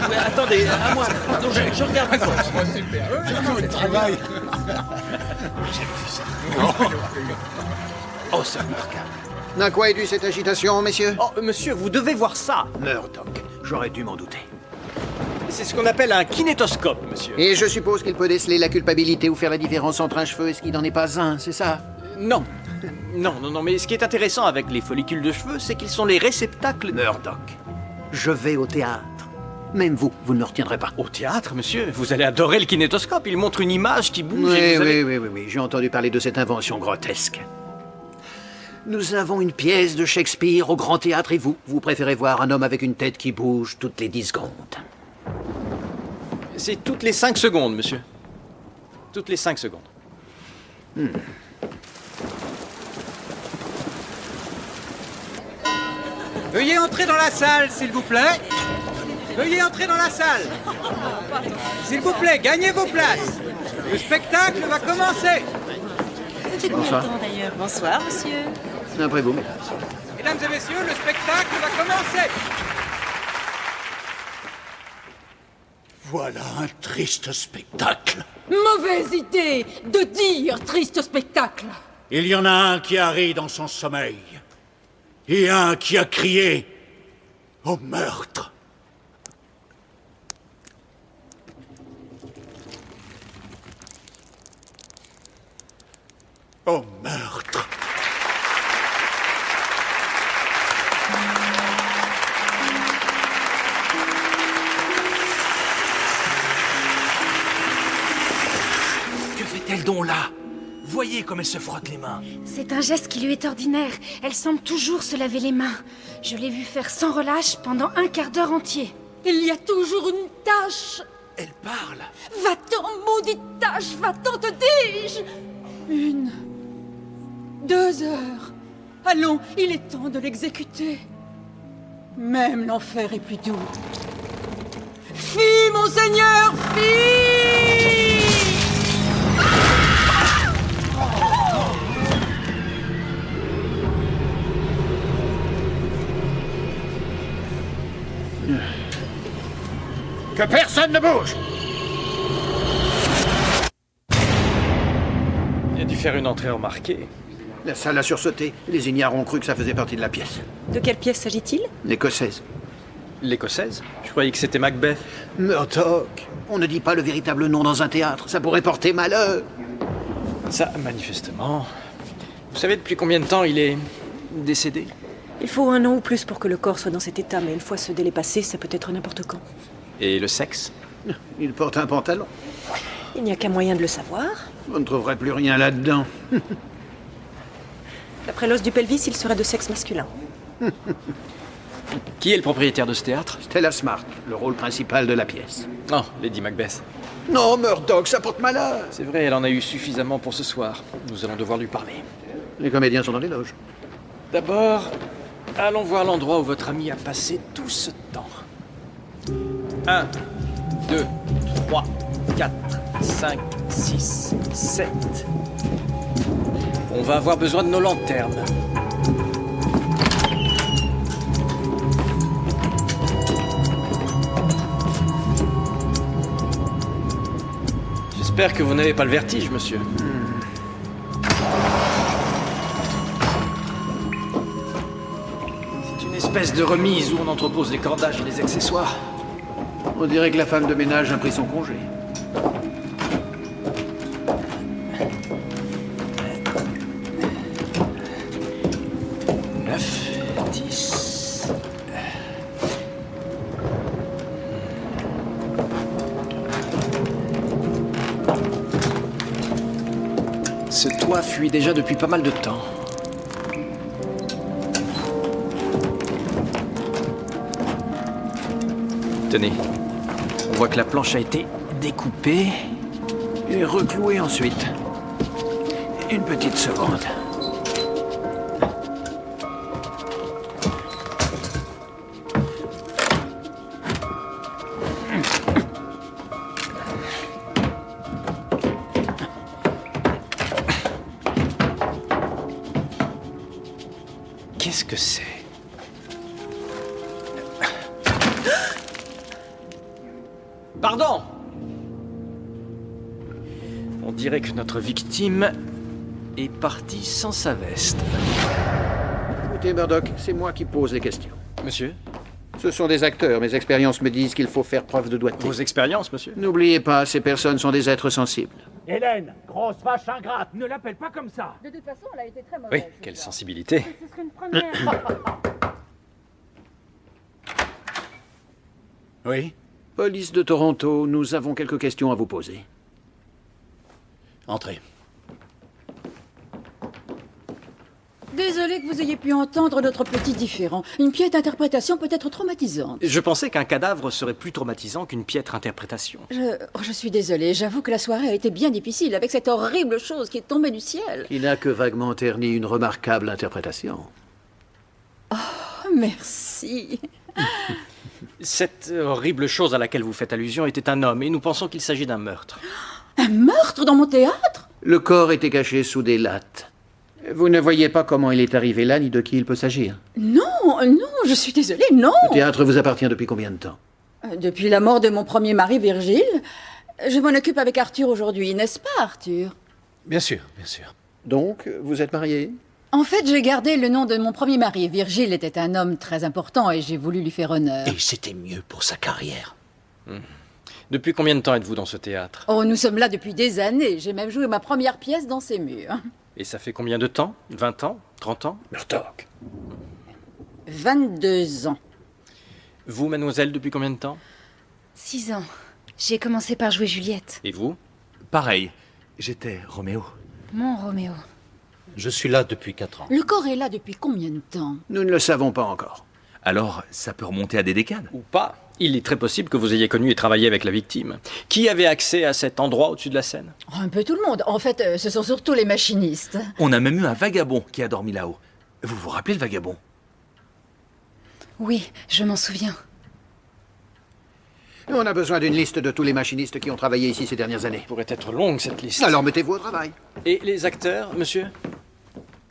Ouais, attendez, à moi. Non, je regarde une fois. Le travail. Oh, c'est remarquable. À quoi est due cette agitation, messieurs? Oh, monsieur, vous devez voir ça. Murdoch, j'aurais dû m'en douter. C'est ce qu'on appelle un kinétoscope, monsieur. Et je suppose qu'il peut déceler la culpabilité ou faire la différence entre un cheveu et ce qui n'en est pas un, c'est ça? Non. Non, mais ce qui est intéressant avec les follicules de cheveux, c'est qu'ils sont les réceptacles... Murdoch, je vais au théâtre. Même vous, vous ne me retiendrez pas. Au théâtre, monsieur, vous allez adorer le kinétoscope. Il montre une image qui bouge et Oui, j'ai entendu parler de cette invention grotesque. Nous avons une pièce de Shakespeare au Grand Théâtre et vous préférez voir un homme avec une tête qui bouge toutes les 10 secondes. C'est toutes les 5 secondes, monsieur. Toutes les 5 secondes. Veuillez entrer dans la salle, s'il vous plaît. Veuillez entrer dans la salle. S'il vous plaît, gagnez vos places. Le spectacle va commencer. Bonsoir. Bonsoir, monsieur. Après vous, mesdames. Mesdames et messieurs, le spectacle va commencer. Voilà un triste spectacle. Mauvaise idée de dire triste spectacle. Il y en a un qui a ri dans son sommeil. Et un qui a crié au meurtre. Au meurtre. Que fait-elle donc là? Voyez comme elle se frotte les mains. C'est un geste qui lui est ordinaire. Elle semble toujours se laver les mains. Je l'ai vue faire sans relâche pendant un quart d'heure entier. Il y a toujours une tâche. Elle parle. Va-t'en, maudite tâche, va-t'en, te dis-je. 1, 2 heures. Allons, il est temps de l'exécuter. Même l'enfer est plus doux. Fille, monseigneur, fille! Que personne ne bouge! Il a dû faire une entrée remarquée. La salle a sursauté. Les ignares ont cru que ça faisait partie de la pièce. De quelle pièce s'agit-il? L'écossaise. L'écossaise? Je croyais que c'était Macbeth. Murdoch, on ne dit pas le véritable nom dans un théâtre. Ça pourrait porter malheur. Ça, manifestement... Vous savez depuis combien de temps il est décédé? Il faut 1 an ou plus pour que le corps soit dans cet état, mais une fois ce délai passé, ça peut être n'importe quand. Et le sexe? Il porte un pantalon. Il n'y a qu'un moyen de le savoir. Vous ne trouverez plus rien là-dedans. D'après l'os du pelvis, il serait de sexe masculin. Qui est le propriétaire de ce théâtre? Stella Smart, le rôle principal de la pièce. Oh, Lady Macbeth. Non, Murdoch, ça porte malheur. C'est vrai, elle en a eu suffisamment pour ce soir. Nous allons devoir lui parler. Les comédiens sont dans les loges. D'abord, allons voir l'endroit où votre ami a passé tout ce temps. 1, 2, 3, 4, 5, 6, 7. On va avoir besoin de nos lanternes. J'espère que vous n'avez pas le vertige, monsieur. C'est une espèce de remise où on entrepose les cordages et les accessoires. On dirait que la femme de ménage a pris son congé. Ce toit fuit déjà depuis pas mal de temps. Tenez, on voit que la planche a été découpée Et reclouée ensuite. Une petite seconde. Qu'est-ce que c'est? Pardon! On dirait que notre victime est partie sans sa veste. Écoutez, Murdoch, c'est moi qui pose les questions. Monsieur? Ce sont des acteurs. Mes expériences me disent qu'il faut faire preuve de doigté. Vos expériences, monsieur? N'oubliez pas, ces personnes sont des êtres sensibles. Hélène, grosse vache ingrate, ne l'appelle pas comme ça. De toute façon, elle a été très mauvaise. Oui, quelle sensibilité. Ce serait une première. Oui? Police de Toronto, nous avons quelques questions à vous poser. Entrez. Désolé que vous ayez pu entendre notre petit différend. Une piètre d'interprétation peut être traumatisante. Je pensais qu'un cadavre serait plus traumatisant qu'une piètre interprétation. Je suis désolée, j'avoue que la soirée a été bien difficile avec cette horrible chose qui est tombée du ciel. Il n'a que vaguement terni une remarquable interprétation. Oh, merci. Cette horrible chose à laquelle vous faites allusion était un homme, et nous pensons qu'il s'agit d'un meurtre. Un meurtre dans mon théâtre? Le corps était caché sous des lattes. Vous ne voyez pas comment il est arrivé là, ni de qui il peut s'agir. Non, non, je suis désolée, non. Le théâtre vous appartient depuis combien de temps? Depuis la mort de mon premier mari, Virgile. Je m'en occupe avec Arthur aujourd'hui, n'est-ce pas, Arthur? Bien sûr, bien sûr. Donc, vous êtes marié? En fait, j'ai gardé le nom de mon premier mari. Virgile était un homme très important et j'ai voulu lui faire honneur. Et c'était mieux pour sa carrière. Depuis combien de temps êtes-vous dans ce théâtre? Oh, nous sommes là depuis des années. J'ai même joué ma première pièce dans ces murs. Et ça fait combien de temps? 20 ans? 30 ans? Murdoch. 22 ans. Vous, mademoiselle, depuis combien de temps? 6 ans. J'ai commencé par jouer Juliette. Et vous? Pareil, j'étais Roméo. Mon Roméo. Je suis là depuis 4 ans. Le corps est là depuis combien de temps? Nous ne le savons pas encore. Alors, ça peut remonter à des décades. Ou pas. Il est très possible que vous ayez connu et travaillé avec la victime. Qui avait accès à cet endroit au-dessus de la scène? Un peu tout le monde. En fait, ce sont surtout les machinistes. On a même eu un vagabond qui a dormi là-haut. Vous vous rappelez le vagabond? Oui, je m'en souviens. On a besoin d'une liste de tous les machinistes qui ont travaillé ici ces dernières années. Pourrait être longue, cette liste. Alors mettez-vous au travail. Et les acteurs, monsieur?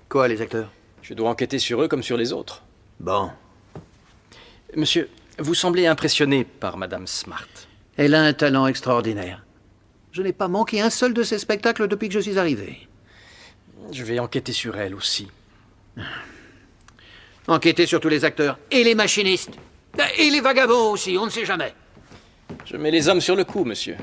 Quoi, les acteurs? Je dois enquêter sur eux comme sur les autres. Bon. Monsieur, vous semblez impressionné par Madame Smart. Elle a un talent extraordinaire. Je n'ai pas manqué un seul de ses spectacles depuis que je suis arrivé. Je vais enquêter sur elle aussi. Enquêtez sur tous les acteurs. Et les machinistes. Et les vagabonds aussi, on ne sait jamais. Je mets les hommes sur le coup, monsieur.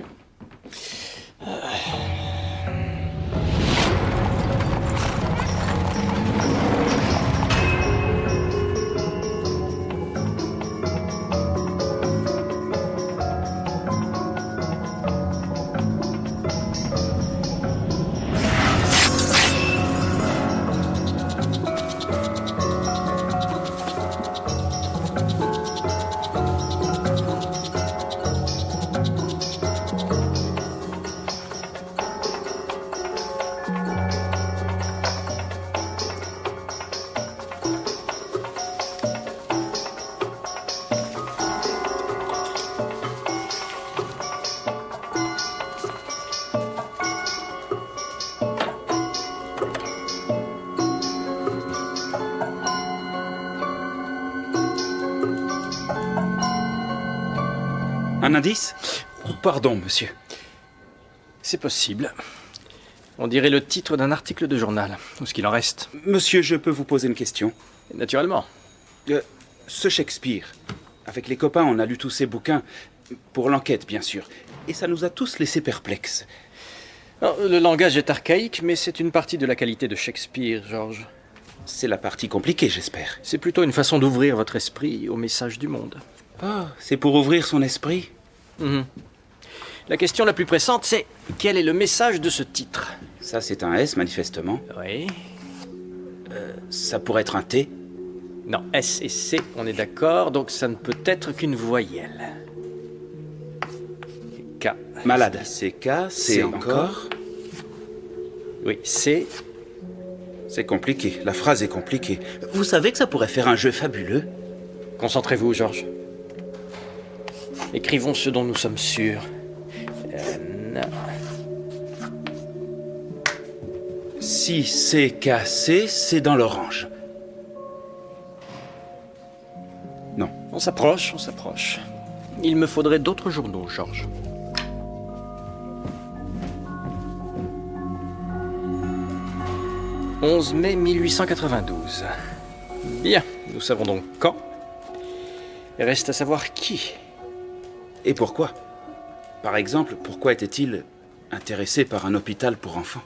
Un indice? Pardon, monsieur. C'est possible. On dirait le titre d'un article de journal, ou ce qu'il en reste. Monsieur, je peux vous poser une question? Naturellement. Ce Shakespeare, avec les copains, on a lu tous ses bouquins, pour l'enquête, bien sûr. Et ça nous a tous laissés perplexes. Alors, le langage est archaïque, mais c'est une partie de la qualité de Shakespeare, George. C'est la partie compliquée, j'espère. C'est plutôt une façon d'ouvrir votre esprit au message du monde. Ah, c'est pour ouvrir son esprit? La question la plus pressante, c'est quel est le message de ce titre? Ça, c'est un S, manifestement. Oui. Ça pourrait être un T? Non, S et C, on est d'accord, donc ça ne peut être qu'une voyelle. K. Malade. C'est K, c'est encore. Oui, C. C'est compliqué, la phrase est compliquée. Vous savez que ça pourrait faire un jeu fabuleux? Concentrez-vous, Georges. Écrivons ce dont nous sommes sûrs. Si c'est cassé, c'est dans l'orange. Non. On s'approche, on s'approche. il me faudrait d'autres journaux, Georges. « 11 mai 1892. Bien, nous savons donc quand. Il reste à savoir qui. Et pourquoi? Par exemple, pourquoi était-il intéressé par un hôpital pour enfants?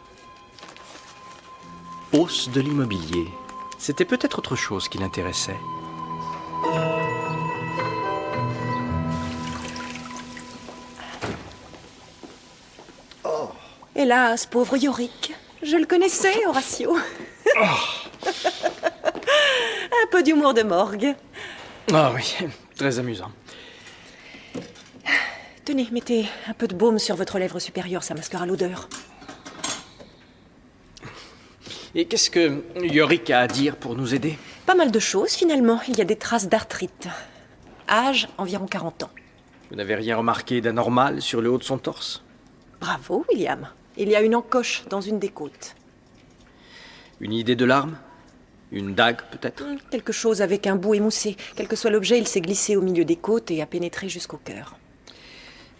Hausse de l'immobilier. C'était peut-être autre chose qui l'intéressait. Hélas, pauvre Yorick. Je le connaissais, Horatio. Un peu d'humour de morgue. Ah oui, très amusant. Tenez, mettez un peu de baume sur votre lèvre supérieure, ça masquera l'odeur. Et qu'est-ce que Yorick a à dire pour nous aider? Pas mal de choses, finalement. Il y a des traces d'arthrite. Âge, environ 40 ans. Vous n'avez rien remarqué d'anormal sur le haut de son torse? Bravo, William. Il y a une encoche dans une des côtes. Une idée de l'arme? Une dague, peut-être? Quelque chose avec un bout émoussé. Quel que soit l'objet, il s'est glissé au milieu des côtes et a pénétré jusqu'au cœur.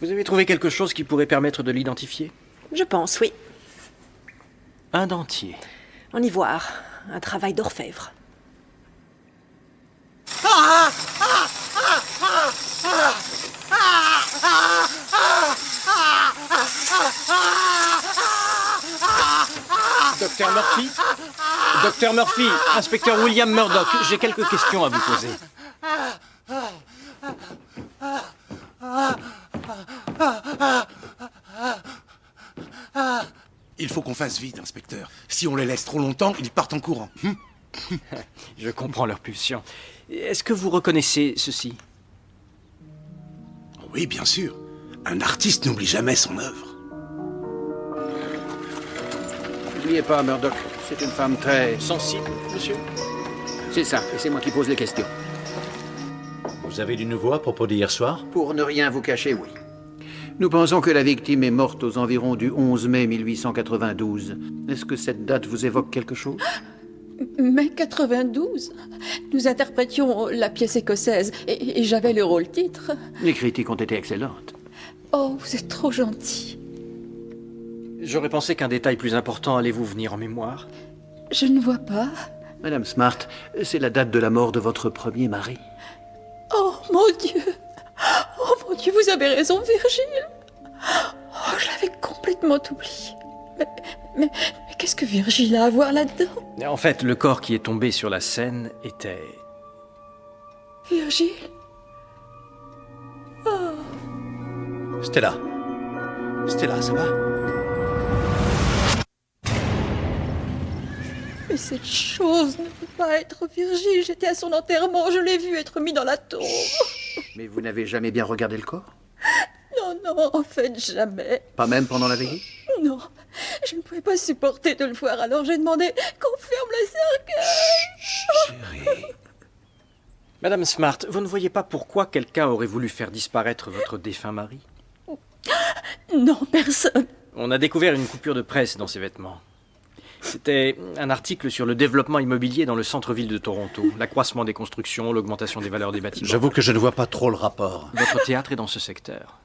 Vous avez trouvé quelque chose qui pourrait permettre de l'identifier? Je pense, oui. Un dentier. En ivoire. Un travail d'orfèvre. Docteur Murphy? Docteur Murphy, inspecteur William Murdoch, j'ai quelques questions à vous poser. Il faut qu'on fasse vite, inspecteur. Si on les laisse trop longtemps, ils partent en courant. Je comprends leur pulsion. Est-ce que vous reconnaissez ceci? Oui, bien sûr. Un artiste n'oublie jamais son œuvre. N'oubliez pas, Murdoch, c'est une femme très... Sensible, monsieur? C'est ça, et c'est moi qui pose les questions. Vous avez du nouveau à propos d'hier soir? Pour ne rien vous cacher, oui. Nous pensons que la victime est morte aux environs du 11 mai 1892. Est-ce que cette date vous évoque quelque chose? Mai 92. Nous interprétions la pièce écossaise et j'avais le rôle-titre. Les critiques ont été excellentes. Oh, vous êtes trop gentil. J'aurais pensé qu'un détail plus important allait vous venir en mémoire. Je ne vois pas. Madame Smart, c'est la date de la mort de votre premier mari. Oh, mon Dieu. Oh, mon Dieu, vous avez raison, Virgile. Oh, je l'avais complètement oublié. Mais qu'est-ce que Virgile a à voir là-dedans? En fait, le corps qui est tombé sur la scène était... Virgile? Oh. Stella. Stella, ça va? Mais cette chose ne peut pas être Virgile. J'étais à son enterrement, je l'ai vu être mis dans la tombe. Mais vous n'avez jamais bien regardé le corps? Non, en fait, jamais. Pas même pendant la veillée? Non, je ne pouvais pas supporter de le voir, alors j'ai demandé qu'on ferme le cercueil. Chérie. Madame Smart, vous ne voyez pas pourquoi quelqu'un aurait voulu faire disparaître votre défunt mari? Non, personne. On a découvert une coupure de presse dans ses vêtements. C'était un article sur le développement immobilier dans le centre-ville de Toronto. L'accroissement des constructions, l'augmentation des valeurs des bâtiments. J'avoue que je ne vois pas trop le rapport. Votre théâtre est dans ce secteur.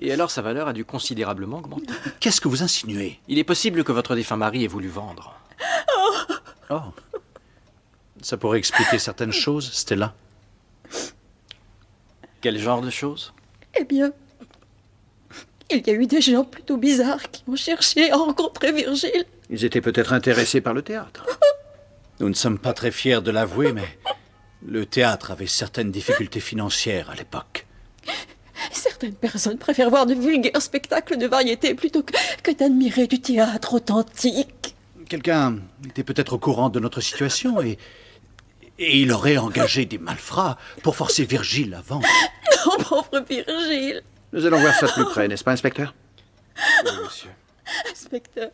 Et alors sa valeur a dû considérablement augmenter. Qu'est-ce que vous insinuez? Il est possible que votre défunt mari ait voulu vendre. Oh. Ça pourrait expliquer certaines choses, Stella. Quel genre de choses? Eh bien, il y a eu des gens plutôt bizarres qui ont cherché à rencontrer Virgile. Ils étaient peut-être intéressés par le théâtre. Nous ne sommes pas très fiers de l'avouer, mais le théâtre avait certaines difficultés financières à l'époque. Certaines personnes préfèrent voir de vulgaires spectacles de variété plutôt que d'admirer du théâtre authentique. Quelqu'un était peut-être au courant de notre situation et il aurait engagé des malfrats pour forcer Virgile à vendre. Non, pauvre Virgile. Nous allons voir ça de plus près, n'est-ce pas, inspecteur? Oui, monsieur. Inspecteur,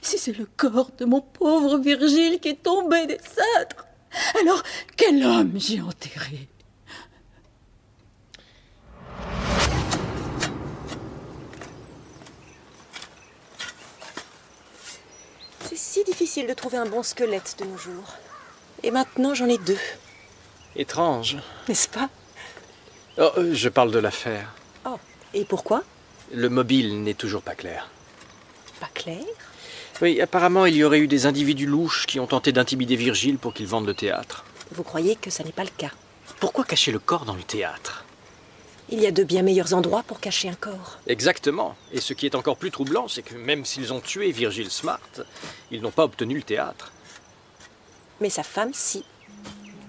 si c'est le corps de mon pauvre Virgile qui est tombé des cintres, alors quel homme j'ai enterré? C'est si difficile de trouver un bon squelette de nos jours. Et maintenant, j'en ai 2. Étrange. N'est-ce pas? Oh, je parle de l'affaire. Oh, et pourquoi? Le mobile n'est toujours pas clair. Pas clair? Oui, apparemment, il y aurait eu des individus louches qui ont tenté d'intimider Virgile pour qu'il vende le théâtre. Vous croyez que ça n'est pas le cas? Pourquoi cacher le corps dans le théâtre? Il y a de bien meilleurs endroits pour cacher un corps. Exactement. Et ce qui est encore plus troublant, c'est que même s'ils ont tué Virgile Smart, ils n'ont pas obtenu le théâtre. Mais sa femme, si.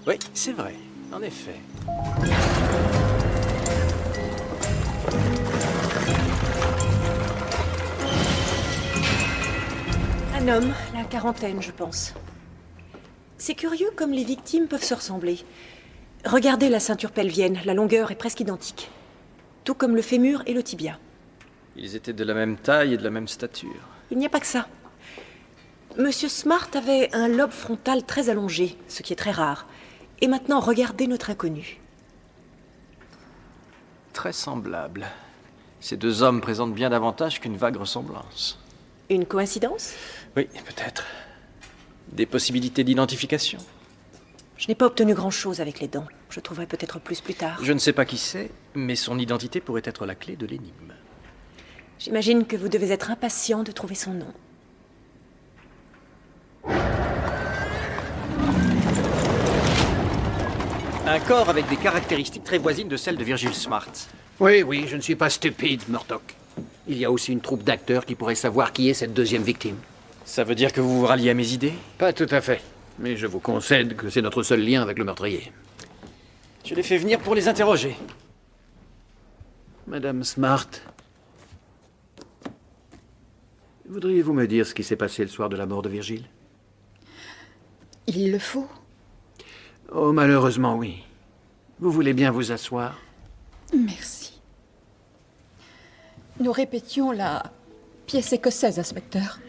Oui, c'est vrai. En effet. Un homme, la quarantaine, je pense. C'est curieux comme les victimes peuvent se ressembler. Regardez la ceinture pelvienne, la longueur est presque identique. Tout comme le fémur et le tibia. Ils étaient de la même taille et de la même stature. Il n'y a pas que ça. Monsieur Smart avait un lobe frontal très allongé, ce qui est très rare. Et maintenant, regardez notre inconnu. Très semblable. Ces deux hommes présentent bien davantage qu'une vague ressemblance. Une coïncidence? Oui, peut-être. Des possibilités d'identification? Je n'ai pas obtenu grand-chose avec les dents. Je trouverai peut-être plus tard. Je ne sais pas qui c'est, mais son identité pourrait être la clé de l'énigme. J'imagine que vous devez être impatient de trouver son nom. Un corps avec des caractéristiques très voisines de celles de Virgile Smart. Oui, oui, je ne suis pas stupide, Murdoch. Il y a aussi une troupe d'acteurs qui pourrait savoir qui est cette deuxième victime. Ça veut dire que vous vous ralliez à mes idées? Pas tout à fait. Mais je vous concède que c'est notre seul lien avec le meurtrier. Je les fais venir pour les interroger. Madame Smart, voudriez-vous me dire ce qui s'est passé le soir de la mort de Virgile? Il le faut. Oh, malheureusement, oui. Vous voulez bien vous asseoir? Merci. Nous répétions la pièce écossaise, inspecteur.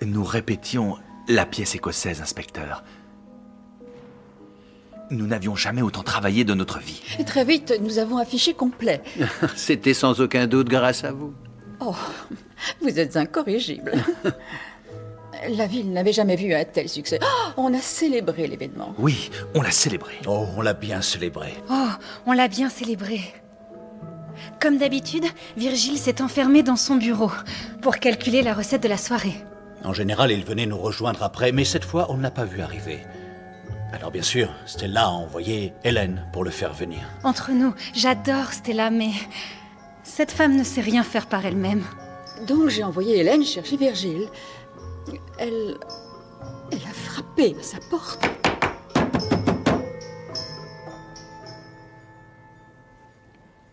Nous répétions la pièce écossaise, inspecteur. Nous n'avions jamais autant travaillé de notre vie. Et très vite, nous avons affiché complet. C'était sans aucun doute grâce à vous. Oh, vous êtes incorrigible. La ville n'avait jamais vu un tel succès. Oh, on a célébré l'événement. Oui, on l'a célébré. Oh, on l'a bien célébré. Oh, on l'a bien célébré. Comme d'habitude, Virgile s'est enfermé dans son bureau pour calculer la recette de la soirée. En général, il venait nous rejoindre après, mais cette fois, on ne l'a pas vu arriver. Alors bien sûr, Stella a envoyé Hélène pour le faire venir. Entre nous, j'adore Stella, mais cette femme ne sait rien faire par elle-même. Donc j'ai envoyé Hélène chercher Virgile. Elle a frappé à sa porte.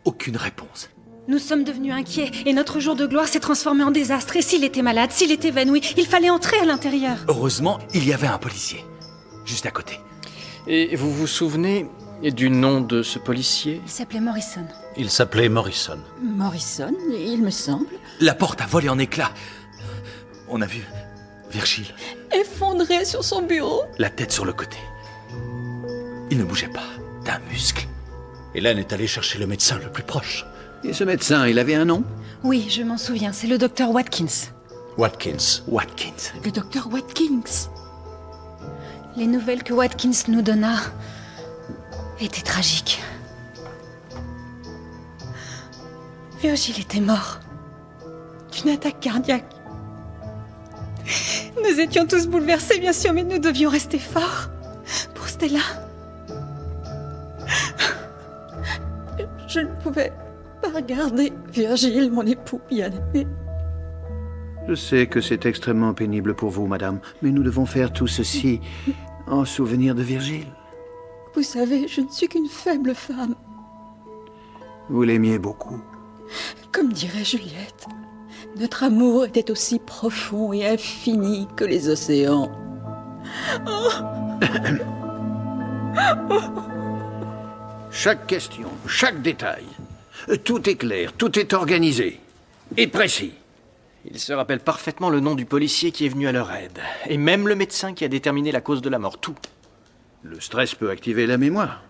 Aucune réponse. Nous sommes devenus inquiets et notre jour de gloire s'est transformé en désastre. Et s'il était malade, s'il était évanoui, il fallait entrer à l'intérieur. Heureusement, il y avait un policier, juste à côté. Et vous vous souvenez du nom de ce policier? Il s'appelait Morrison. Il s'appelait Morrison. Morrison, il me semble. La porte a volé en éclats. On a vu Virgile, Effondré sur son bureau. la tête sur le côté. Il ne bougeait pas d'un muscle. Hélène est allée chercher le médecin le plus proche. Et ce médecin, il avait un nom? Oui, je m'en souviens, c'est le docteur Watkins. Watkins. Watkins. Le docteur Watkins. Les nouvelles que Watkins nous donna étaient tragiques. Virgile était mort. D'une attaque cardiaque. Nous étions tous bouleversés, bien sûr, mais nous devions rester forts. Pour Stella. Je ne pouvais pas regarder Virgile, mon époux bien-aimé. Je sais que c'est extrêmement pénible pour vous, madame, mais nous devons faire tout ceci en souvenir de Virgile. Vous savez, je ne suis qu'une faible femme. Vous l'aimiez beaucoup. Comme dirait Juliette, notre amour était aussi profond et infini que les océans. Chaque question, chaque détail, tout est clair, tout est organisé et précis. Il se rappelle parfaitement le nom du policier qui est venu à leur aide. Et même le médecin qui a déterminé la cause de la mort. Tout. Le stress peut activer la mémoire.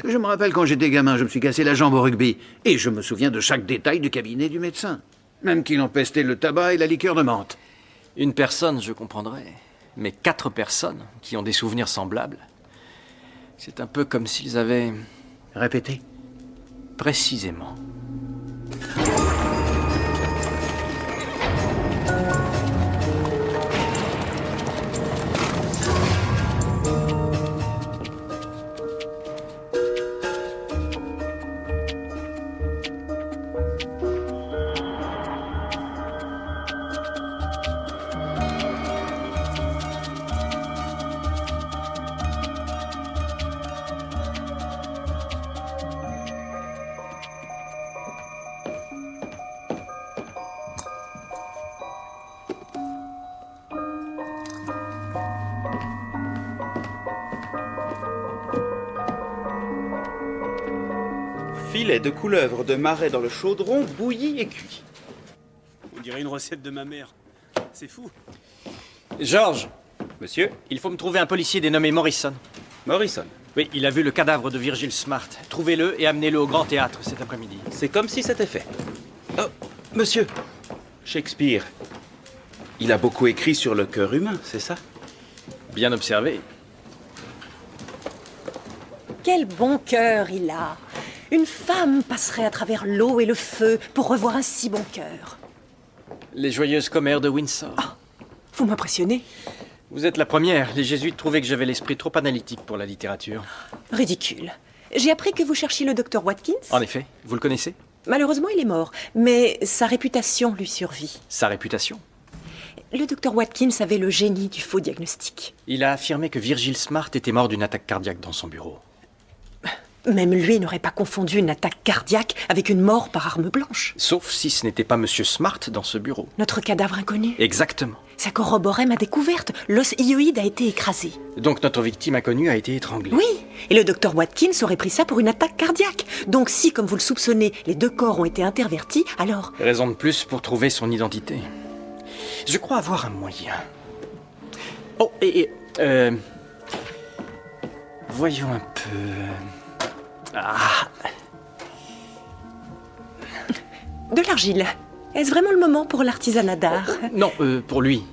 Je me rappelle quand j'étais gamin, je me suis cassé la jambe au rugby. Et je me souviens de chaque détail du cabinet du médecin. Même qu'il empestait le tabac et la liqueur de menthe. Une personne, je comprendrais. Mais 4 personnes qui ont des souvenirs semblables. C'est un peu comme s'ils avaient... Répétez. Précisément. Filet de couleuvre de marais dans le chaudron, bouilli et cuit. On dirait une recette de ma mère. C'est fou. Georges, Monsieur il faut me trouver un policier dénommé Morrison. Morrison. Oui, il a vu le cadavre de Virgile Smart. Trouvez-le et amenez-le au Grand Théâtre cet après-midi. C'est comme si c'était fait. Oh, monsieur. Shakespeare. Il a beaucoup écrit sur le cœur humain, c'est ça? Bien observé. Quel bon cœur il a. Une femme passerait à travers l'eau et le feu pour revoir un si bon cœur. Les joyeuses commères de Windsor. Ah, vous m'impressionnez. Vous êtes la première. Les jésuites trouvaient que j'avais l'esprit trop analytique pour la littérature. Ridicule. J'ai appris que vous cherchiez le docteur Watkins. En effet, vous le connaissez? Malheureusement, il est mort, mais sa réputation lui survit. Sa réputation? Le docteur Watkins avait le génie du faux diagnostic. Il a affirmé que Virgile Smart était mort d'une attaque cardiaque dans son bureau. Même lui n'aurait pas confondu une attaque cardiaque avec une mort par arme blanche. Sauf si ce n'était pas Monsieur Smart dans ce bureau. Notre cadavre inconnu. Exactement. Ça corroborait ma découverte. L'os hyoïde a été écrasé. Donc notre victime inconnue a été étranglée. Oui, et le docteur Watkins aurait pris ça pour une attaque cardiaque. Donc si, comme vous le soupçonnez, les deux corps ont été intervertis, alors... Raison de plus pour trouver son identité. Je crois avoir un moyen. Oh, voyons un peu... Ah. De l'argile. Est-ce vraiment le moment pour l'artisanat d'art? Non, pour lui.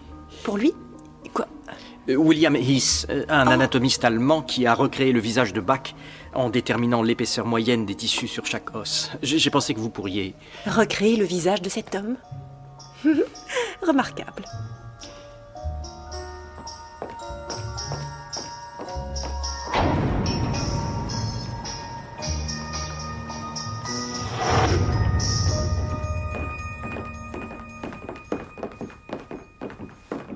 Pour lui? Quoi? William Heath, un anatomiste allemand qui a recréé le visage de Bach en déterminant l'épaisseur moyenne des tissus sur chaque os. J'ai pensé que vous pourriez... Recréer le visage de cet homme? Remarquable.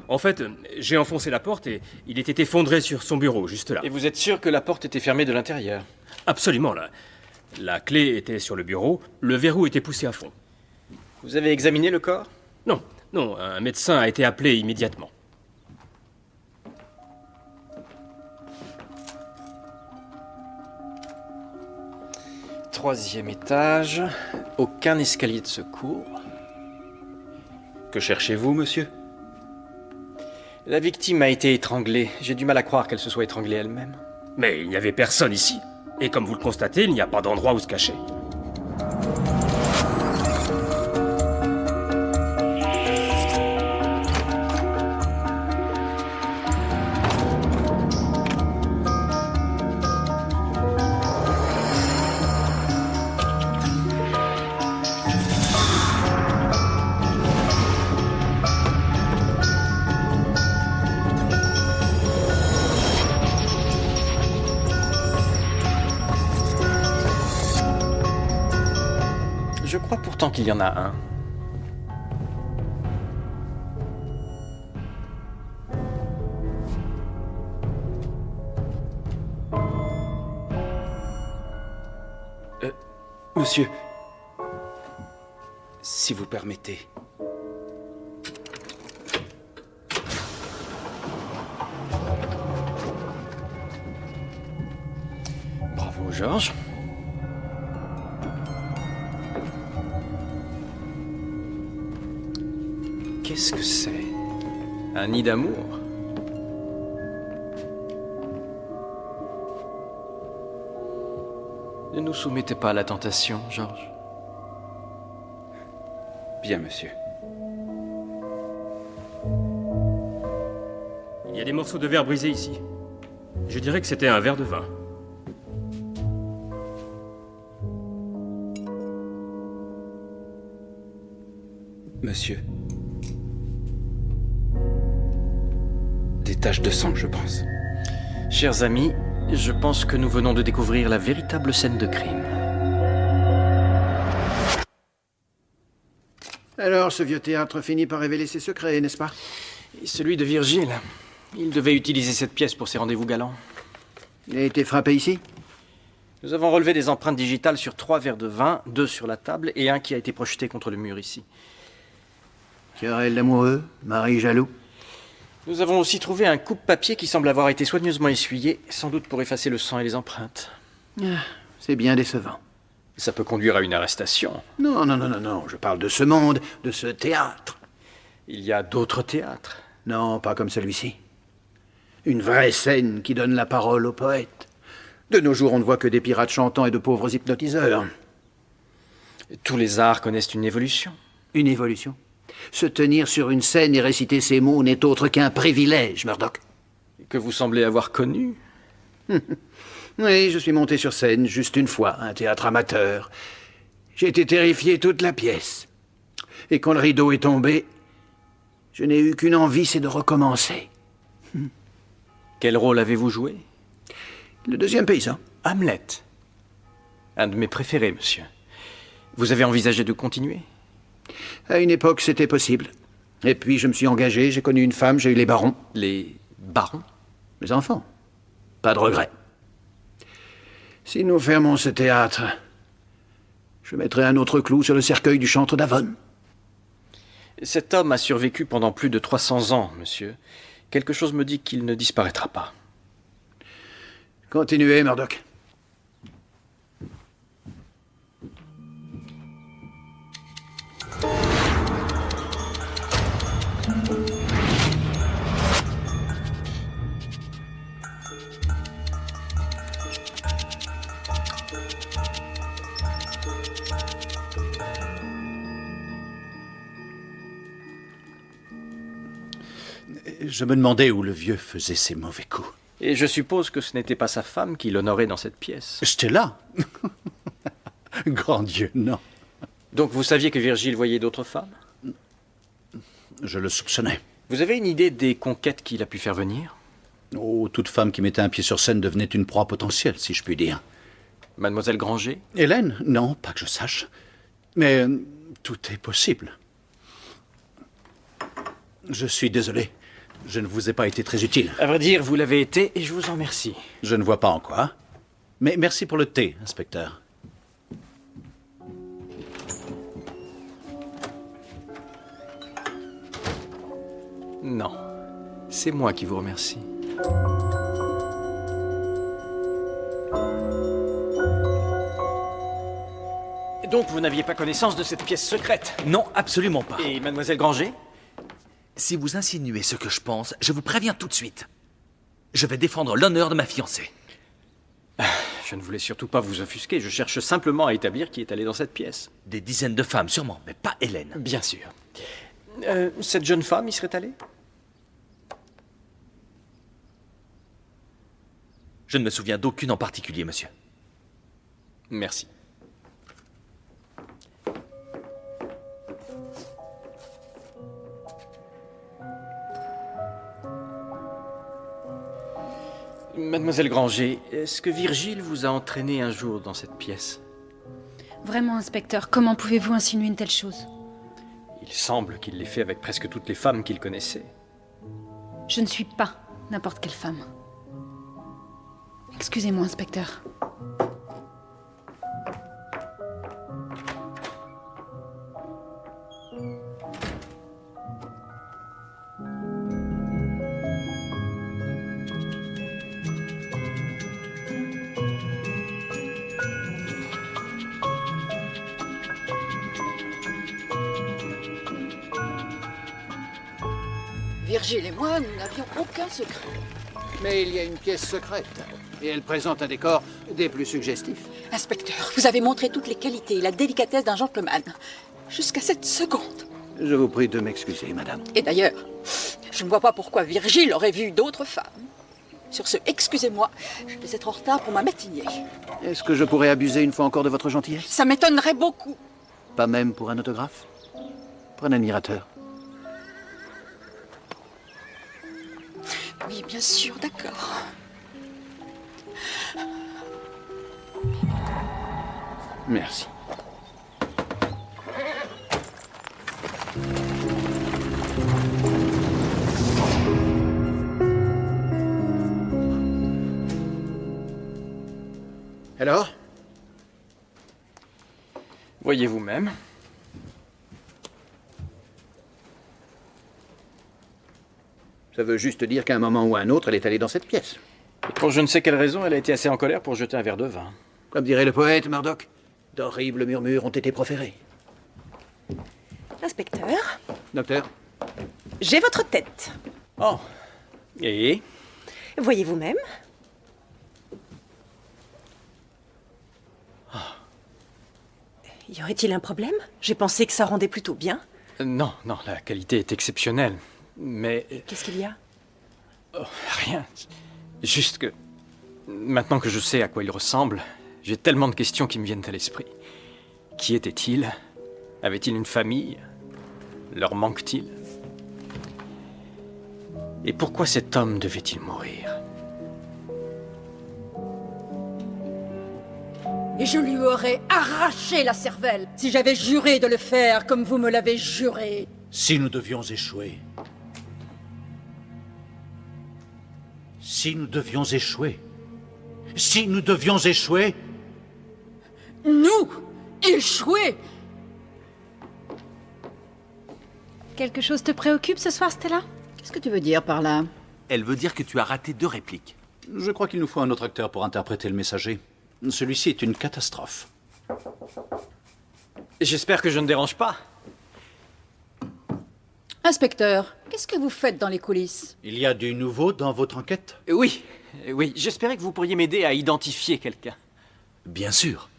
En fait, j'ai enfoncé la porte et il était effondré sur son bureau, juste là. Et vous êtes sûr que la porte était fermée de l'intérieur? Absolument, là. La clé était sur le bureau, le verrou était poussé à fond. Vous avez examiné le corps? Non, non, un médecin a été appelé immédiatement. Troisième étage, aucun escalier de secours. Que cherchez-vous, monsieur? La victime a été étranglée. J'ai du mal à croire qu'elle se soit étranglée elle-même. Mais il n'y avait personne ici. Et comme vous le constatez, il n'y a pas d'endroit où se cacher. Je crois pourtant qu'il y en a un. Monsieur, si vous permettez. Bravo, Georges. Qu'est-ce que c'est? Un nid d'amour? Ne nous soumettez pas à la tentation, Georges. Bien, monsieur. Il y a des morceaux de verre brisés ici. Je dirais que c'était un verre de vin. Monsieur. Des taches de sang, je pense. Chers amis, je pense que nous venons de découvrir la véritable scène de crime. Alors, ce vieux théâtre finit par révéler ses secrets, n'est-ce pas? Et celui de Virgile. Il devait utiliser cette pièce pour ses rendez-vous galants. Il a été frappé ici? Nous avons relevé des empreintes digitales sur 3 verres de vin, 2 sur la table et un qui a été projeté contre le mur ici. Querelle d'amoureux? Mari jaloux? Nous avons aussi trouvé un coupe-papier qui semble avoir été soigneusement essuyé, sans doute pour effacer le sang et les empreintes. C'est bien décevant. Ça peut conduire à une arrestation. Non, non, non, non, non, je parle de ce monde, de ce théâtre. Il y a d'autres théâtres. Non, pas comme celui-ci. Une vraie scène qui donne la parole aux poètes. De nos jours, on ne voit que des pirates chantants et de pauvres hypnotiseurs. Tous les arts connaissent une évolution. Une évolution? Se tenir sur une scène et réciter ces mots n'est autre qu'un privilège, Murdoch. Que vous semblez avoir connu. Oui, je suis monté sur scène juste une fois, un théâtre amateur. J'ai été terrifié toute la pièce. Et quand le rideau est tombé, je n'ai eu qu'une envie, c'est de recommencer. Quel rôle avez-vous joué? Le deuxième paysan. Hamlet. Un de mes préférés, monsieur. Vous avez envisagé de continuer? À une époque, c'était possible. Et puis, je me suis engagé, j'ai connu une femme, j'ai eu les barons. Les barons? Mes enfants. Pas de regret. Si nous fermons ce théâtre, je mettrai un autre clou sur le cercueil du chantre d'Avon. Cet homme a survécu pendant plus de 300 ans, monsieur. Quelque chose me dit qu'il ne disparaîtra pas. Continuez, Murdoch. Je me demandais où le vieux faisait ses mauvais coups. Et je suppose que ce n'était pas sa femme qui l'honorait dans cette pièce. J'étais là. Grand Dieu, non. Donc vous saviez que Virgile voyait d'autres femmes? Je le soupçonnais. Vous avez une idée des conquêtes qu'il a pu faire venir? Oh, toute femme qui mettait un pied sur scène devenait une proie potentielle, si je puis dire. Mademoiselle Granger? Hélène? Non, pas que je sache. Mais tout est possible. Je suis désolé. Je ne vous ai pas été très utile. À vrai dire, vous l'avez été et je vous en remercie. Je ne vois pas en quoi. Mais merci pour le thé, inspecteur. Non, c'est moi qui vous remercie. Donc vous n'aviez pas connaissance de cette pièce secrète? Non, absolument pas. Et Mademoiselle Granger? Si vous insinuez ce que je pense, je vous préviens tout de suite. Je vais défendre l'honneur de ma fiancée. Je ne voulais surtout pas vous offusquer, je cherche simplement à établir qui est allé dans cette pièce. Des dizaines de femmes, sûrement, mais pas Hélène. Bien sûr. Cette jeune femme y serait allée? Je ne me souviens d'aucune en particulier, monsieur. Merci. Mademoiselle Granger, est-ce que Virgile vous a entraîné un jour dans cette pièce? Vraiment, inspecteur, comment pouvez-vous insinuer une telle chose? Il semble qu'il l'ait fait avec presque toutes les femmes qu'il connaissait. Je ne suis pas n'importe quelle femme. Excusez-moi, inspecteur. Virgile et moi, nous n'avions aucun secret. Mais il y a une pièce secrète, et elle présente un décor des plus suggestifs. Inspecteur, vous avez montré toutes les qualités et la délicatesse d'un gentleman. Jusqu'à cette seconde. Je vous prie de m'excuser, madame. Et d'ailleurs, je ne vois pas pourquoi Virgile aurait vu d'autres femmes. Sur ce, excusez-moi, je vais être en retard pour ma matinée. Est-ce que je pourrais abuser une fois encore de votre gentillesse? Ça m'étonnerait beaucoup. Pas même pour un autographe? pour un admirateur. Oui, bien sûr, d'accord. Merci. Alors? Voyez vous-même. Ça veut juste dire qu'à un moment ou à un autre, elle est allée dans cette pièce. Et pour je ne sais quelle raison, elle a été assez en colère pour jeter un verre de vin. Comme dirait le poète, Murdoch, d'horribles murmures ont été proférés. Inspecteur, Docteur? j'ai votre tête. Oh. Et Voyez vous-même. Y aurait-il un problème? J'ai pensé que ça rendait plutôt bien. Non, non, la qualité est exceptionnelle. Mais... Qu'est-ce qu'il y a? Oh, rien. Juste que... Maintenant que je sais à quoi il ressemble, j'ai tellement de questions qui me viennent à l'esprit. Qui était-il? Avait-il une famille? Leur manque-t-il? Et pourquoi cet homme devait-il mourir? Et je lui aurais arraché la cervelle si j'avais juré de le faire comme vous me l'avez juré. Si nous devions échouer. Si nous devions échouer. Si nous devions échouer. Nous échouer? Quelque chose te préoccupe ce soir, Stella? Qu'est-ce que tu veux dire par là? Elle veut dire que tu as raté 2 répliques. Je crois qu'il nous faut un autre acteur pour interpréter le messager. Celui-ci est une catastrophe. J'espère que je ne dérange pas. Inspecteur, qu'est-ce que vous faites dans les coulisses? Il y a du nouveau dans votre enquête? Oui, oui, j'espérais que vous pourriez m'aider à identifier quelqu'un. Bien sûr.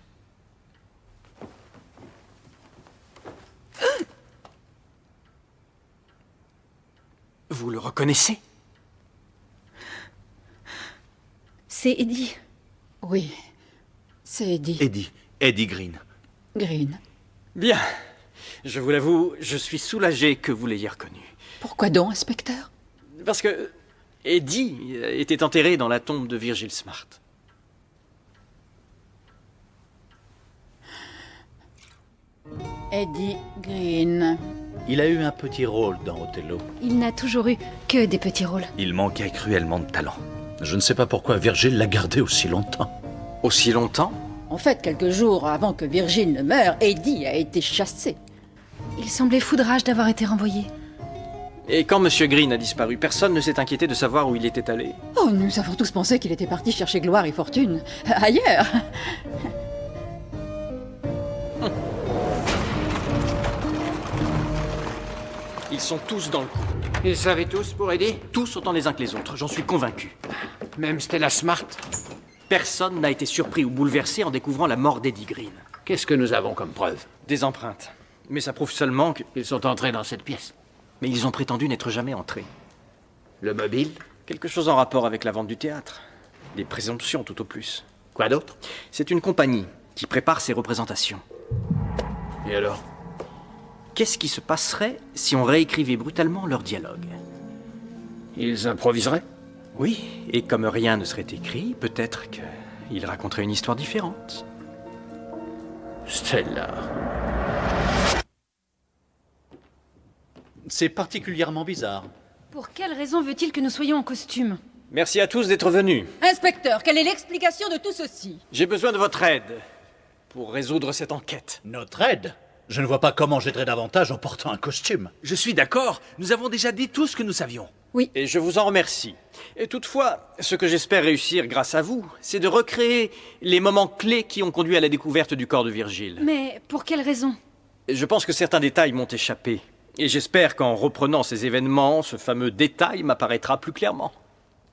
Vous le reconnaissez? C'est Eddie. Oui, c'est Eddie. Eddie Green. Green. Bien. Je vous l'avoue, je suis soulagé que vous l'ayez reconnu. Pourquoi donc, inspecteur? Parce que Eddie était enterré dans la tombe de Virgil Smart. Eddie Green. Il a eu un petit rôle dans Othello. Il n'a toujours eu que des petits rôles. Il manquait cruellement de talent. Je ne sais pas pourquoi Virgile l'a gardé aussi longtemps. Aussi longtemps? En fait, quelques jours avant que Virgile ne meure, Eddie a été chassé. Il semblait fou de rage d'avoir été renvoyé. Et quand M. Green a disparu, personne ne s'est inquiété de savoir où il était allé. Oh, nous avons tous pensé qu'il était parti chercher gloire et fortune ailleurs. Ils sont tous dans le coup. Ils savaient tous pour Eddie? Tous autant les uns que les autres, j'en suis convaincu. Même Stella Smart? Personne n'a été surpris ou bouleversé en découvrant la mort d'Eddie Green. Qu'est-ce que nous avons comme preuve? Des empreintes. Mais ça prouve seulement que... Ils sont entrés dans cette pièce. Mais ils ont prétendu n'être jamais entrés. Le mobile? Quelque chose en rapport avec la vente du théâtre. Des présomptions tout au plus. Quoi d'autre? C'est une compagnie qui prépare ses représentations. Et alors? Qu'est-ce qui se passerait si on réécrivait brutalement leur dialogue? Ils improviseraient? Oui, et comme rien ne serait écrit, peut-être qu'ils raconteraient une histoire différente. Stella... C'est particulièrement bizarre. Pour quelle raison veut-il que nous soyons en costume? Merci à tous d'être venus. Inspecteur, quelle est l'explication de tout ceci? J'ai besoin de votre aide pour résoudre cette enquête. Notre aide? Je ne vois pas comment j'aiderais davantage en portant un costume. Je suis d'accord, nous avons déjà dit tout ce que nous savions. Oui. Et je vous en remercie. Et toutefois, ce que j'espère réussir grâce à vous, c'est de recréer les moments clés qui ont conduit à la découverte du corps de Virgile. Mais pour quelle raison? Je pense que certains détails m'ont échappé. Et j'espère qu'en reprenant ces événements, ce fameux détail m'apparaîtra plus clairement.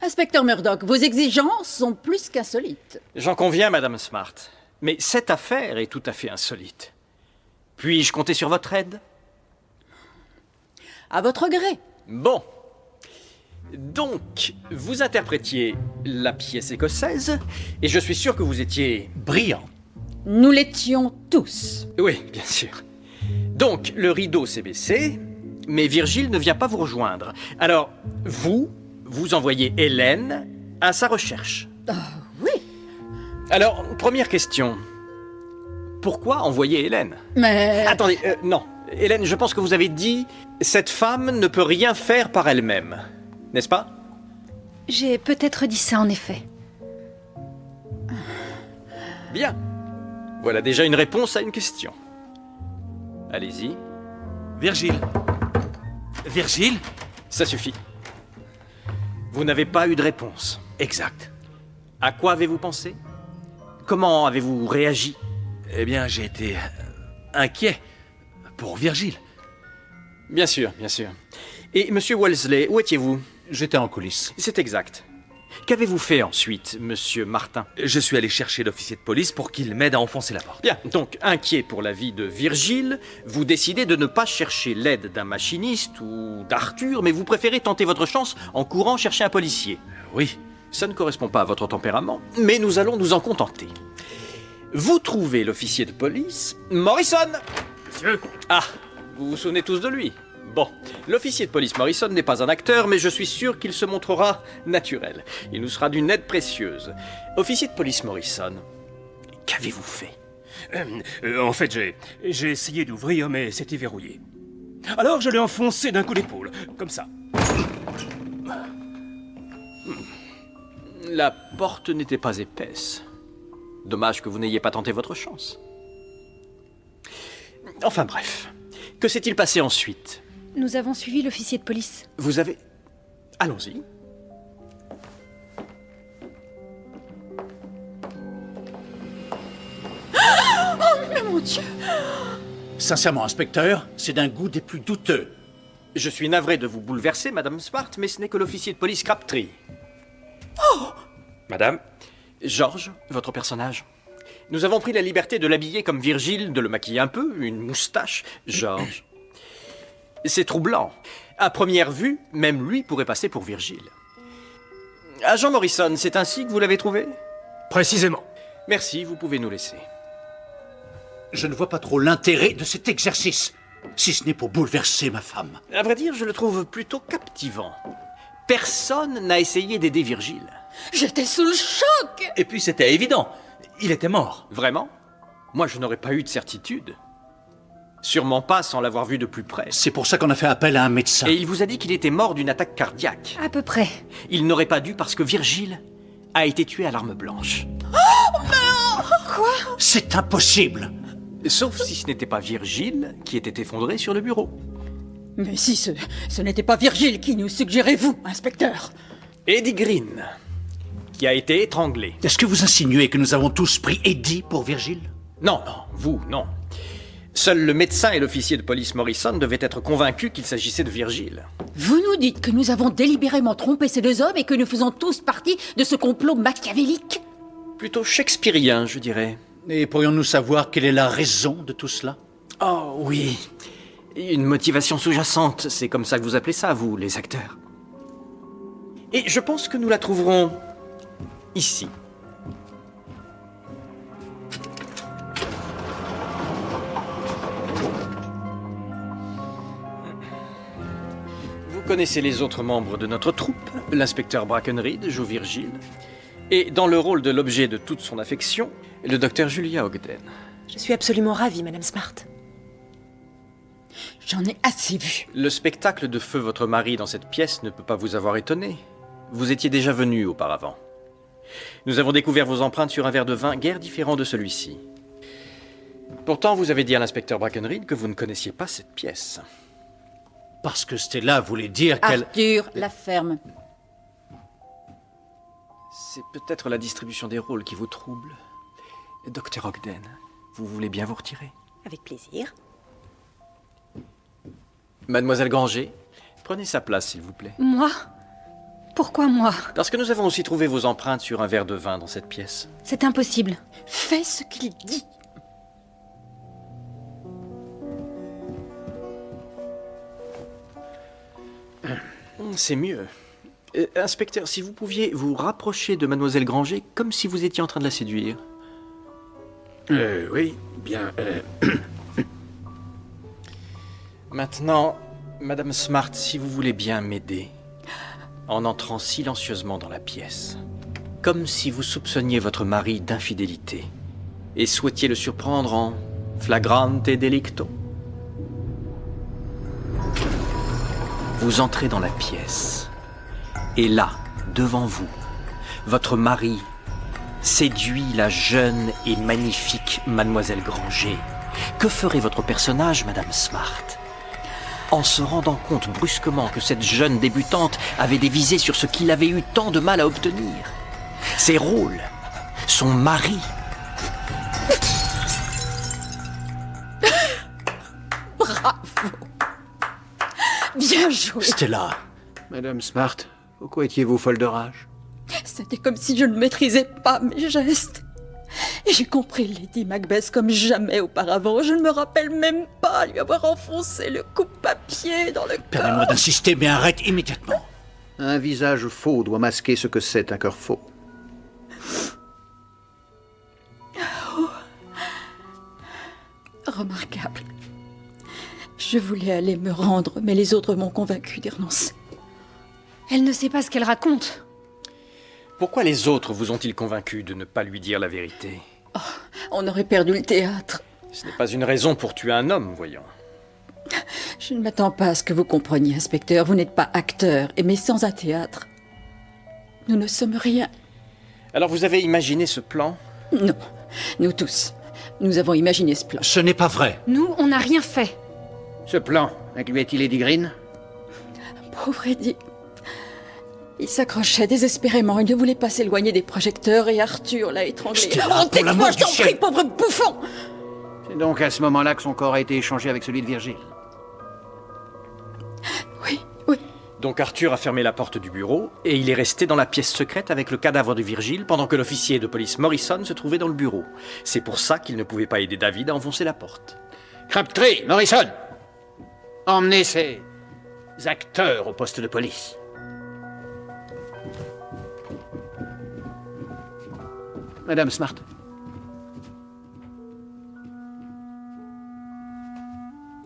Inspecteur Murdoch, vos exigences sont plus qu'insolites. J'en conviens, Madame Smart. Mais cette affaire est tout à fait insolite. Puis-je compter sur votre aide? À votre gré. Bon. Donc, vous interprétiez la pièce écossaise, et je suis sûr que vous étiez... Brillant. Nous l'étions tous. Oui, bien sûr. Donc, le rideau s'est baissé, mais Virgile ne vient pas vous rejoindre. Alors, vous envoyez Hélène à sa recherche. Oui. Alors, première question. Pourquoi envoyer Hélène? Mais... Attendez, non. Hélène, je pense que vous avez dit « Cette femme ne peut rien faire par elle-même ». N'est-ce pas? J'ai peut-être dit ça en effet. Bien. Voilà déjà une réponse à une question. Allez-y. Virgile. Virgile? Ça suffit. Vous n'avez pas eu de réponse. Exact. À quoi avez-vous pensé? Comment avez-vous réagi? Eh bien, j'ai été inquiet pour Virgile. Bien sûr, bien sûr. Et monsieur Wellesley, où étiez-vous? J'étais en coulisses. C'est exact. Qu'avez-vous fait ensuite, monsieur Martin? Je suis allé chercher l'officier de police pour qu'il m'aide à enfoncer la porte. Bien, donc inquiet pour la vie de Virgile, vous décidez de ne pas chercher l'aide d'un machiniste ou d'Arthur, mais vous préférez tenter votre chance en courant chercher un policier. Oui. Ça ne correspond pas à votre tempérament, mais nous allons nous en contenter. Vous trouvez l'officier de police, Morrison. Monsieur. Ah, vous vous souvenez tous de lui? Bon, l'officier de police Morrison n'est pas un acteur, mais je suis sûr qu'il se montrera naturel. Il nous sera d'une aide précieuse. Officier de police Morrison, qu'avez-vous fait? En fait, j'ai essayé d'ouvrir, mais c'était verrouillé. Alors je l'ai enfoncé d'un coup d'épaule, comme ça. La porte n'était pas épaisse. Dommage que vous n'ayez pas tenté votre chance. Enfin bref, que s'est-il passé ensuite? Nous avons suivi l'officier de police. Vous avez... Allons-y. Oh, mais mon Dieu! Sincèrement, inspecteur, c'est d'un goût des plus douteux. Je suis navré de vous bouleverser, Madame Smart, mais ce n'est que l'officier de police Crabtree. Oh! Madame? George, votre personnage. Nous avons pris la liberté de l'habiller comme Virgile, de le maquiller un peu, une moustache. George. C'est troublant. À première vue, même lui pourrait passer pour Virgile. Agent Morrison, c'est ainsi que vous l'avez trouvé? Précisément. Merci, vous pouvez nous laisser. Je ne vois pas trop l'intérêt de cet exercice, si ce n'est pour bouleverser ma femme. À vrai dire, je le trouve plutôt captivant. Personne n'a essayé d'aider Virgile. J'étais sous le choc! Et puis c'était évident. Il était mort. Vraiment? Moi, je n'aurais pas eu de certitude. Sûrement pas sans l'avoir vu de plus près. C'est pour ça qu'on a fait appel à un médecin. Et il vous a dit qu'il était mort d'une attaque cardiaque. À peu près. Il n'aurait pas dû parce que Virgile a été tué à l'arme blanche. Oh, mais... Quoi? C'est impossible! Sauf si ce n'était pas Virgile qui était effondré sur le bureau. Mais si ce n'était pas Virgile qui nous suggérait vous, inspecteur. Eddie Green, qui a été étranglé. Est-ce que vous insinuez que nous avons tous pris Eddie pour Virgile? Non, vous, non. Seul le médecin et l'officier de police Morrison devaient être convaincus qu'il s'agissait de Virgile. Vous nous dites que nous avons délibérément trompé ces deux hommes et que nous faisons tous partie de ce complot machiavélique? Plutôt shakespearien, je dirais. Et pourrions-nous savoir quelle est la raison de tout cela? Oh, oui. Une motivation sous-jacente, c'est comme ça que vous appelez ça, vous, les acteurs. Et je pense que nous la trouverons ici. Vous connaissez les autres membres de notre troupe. L'inspecteur Brackenridge joue Virgile. Et dans le rôle de l'objet de toute son affection, le docteur Julia Ogden. Je suis absolument ravie, Madame Smart. J'en ai assez vu. Le spectacle de feu votre mari dans cette pièce ne peut pas vous avoir étonné. Vous étiez déjà venu auparavant. Nous avons découvert vos empreintes sur un verre de vin guère différent de celui-ci. Pourtant, vous avez dit à l'inspecteur Brackenridge que vous ne connaissiez pas cette pièce. Parce que Stella voulait dire qu'elle... Arthur, la ferme. C'est peut-être la distribution des rôles qui vous trouble. Docteur Ogden, vous voulez bien vous retirer? Avec plaisir. Mademoiselle Granger, prenez sa place, s'il vous plaît. Moi? Pourquoi moi? Parce que nous avons aussi trouvé vos empreintes sur un verre de vin dans cette pièce. C'est impossible. Fais ce qu'il dit. C'est mieux. Inspecteur, si vous pouviez vous rapprocher de Mademoiselle Granger comme si vous étiez en train de la séduire. Oui, bien... Maintenant, Madame Smart, si vous voulez bien m'aider, en entrant silencieusement dans la pièce, comme si vous soupçonniez votre mari d'infidélité et souhaitiez le surprendre en flagrante delicto. Vous entrez dans la pièce, et là, devant vous, votre mari séduit la jeune et magnifique Mademoiselle Granger. Que ferait votre personnage, Madame Smart, en se rendant compte brusquement que cette jeune débutante avait des visées sur ce qu'il avait eu tant de mal à obtenir? Ses rôles, son mari. Bravo. Bien joué. Stella. Madame Smart, pourquoi étiez-vous folle de rage? C'était comme si je ne maîtrisais pas mes gestes. Et j'ai compris Lady Macbeth comme jamais auparavant. Je ne me rappelle même pas lui avoir enfoncé le coupe-papier dans le corps. Permets-moi d'insister, mais arrête immédiatement. Un visage faux doit masquer ce que c'est un cœur faux. Oh. Remarquable. Je voulais aller me rendre, mais les autres m'ont convaincu d'y renoncer. Elle ne sait pas ce qu'elle raconte. Pourquoi les autres vous ont-ils convaincu de ne pas lui dire la vérité? Oh, on aurait perdu le théâtre. Ce n'est pas une raison pour tuer un homme, voyons. Je ne m'attends pas à ce que vous compreniez, inspecteur. Vous n'êtes pas acteur, mais sans un théâtre, nous ne sommes rien. Alors vous avez imaginé ce plan? Non, nous tous. Nous avons imaginé ce plan. Ce n'est pas vrai. Nous, on n'a rien fait. Ce plan incluait-il Eddie Green? Pauvre Eddie. Il s'accrochait désespérément. Il ne voulait pas s'éloigner des projecteurs et Arthur l'a étranglé. Stella, pour l'amour je t'en du ciel. prie, pauvre bouffon! C'est donc à ce moment-là que son corps a été échangé avec celui de Virgile. Oui, oui. Donc Arthur a fermé la porte du bureau et il est resté dans la pièce secrète avec le cadavre de Virgile pendant que l'officier de police Morrison se trouvait dans le bureau. C'est pour ça qu'il ne pouvait pas aider David à enfoncer la porte. Crabtree, Morrison, emmenez ces acteurs au poste de police. Madame Smart.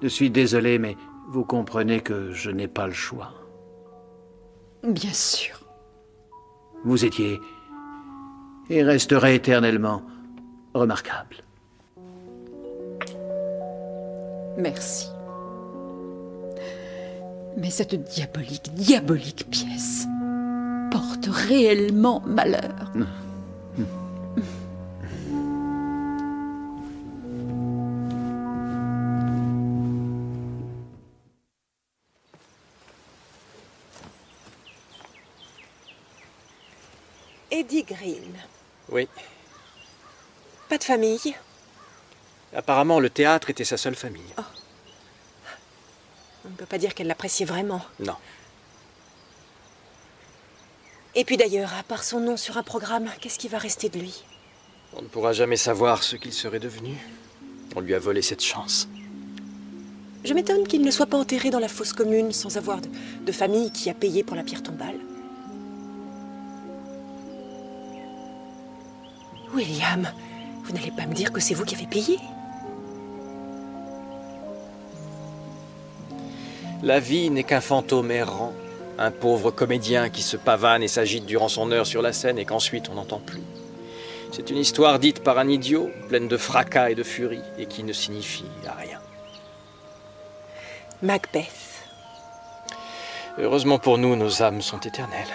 Je suis désolé, mais vous comprenez que je n'ai pas le choix. Bien sûr. Vous étiez et resterez éternellement remarquable. Merci. Mais cette diabolique pièce porte réellement malheur. Eddie Green. Oui. Pas de famille? Apparemment, le théâtre était sa seule famille. Oh. On ne peut pas dire qu'elle l'appréciait vraiment. Non. Et puis d'ailleurs, à part son nom sur un programme, qu'est-ce qui va rester de lui? On ne pourra jamais savoir ce qu'il serait devenu. On lui a volé cette chance. Je m'étonne qu'il ne soit pas enterré dans la fosse commune sans avoir de famille qui a payé pour la pierre tombale. William, vous n'allez pas me dire que c'est vous qui avez payé? La vie n'est qu'un fantôme errant, un pauvre comédien qui se pavane et s'agite durant son heure sur la scène et qu'ensuite on n'entend plus. C'est une histoire dite par un idiot, pleine de fracas et de furie, et qui ne signifie rien. Macbeth. Heureusement pour nous, nos âmes sont éternelles.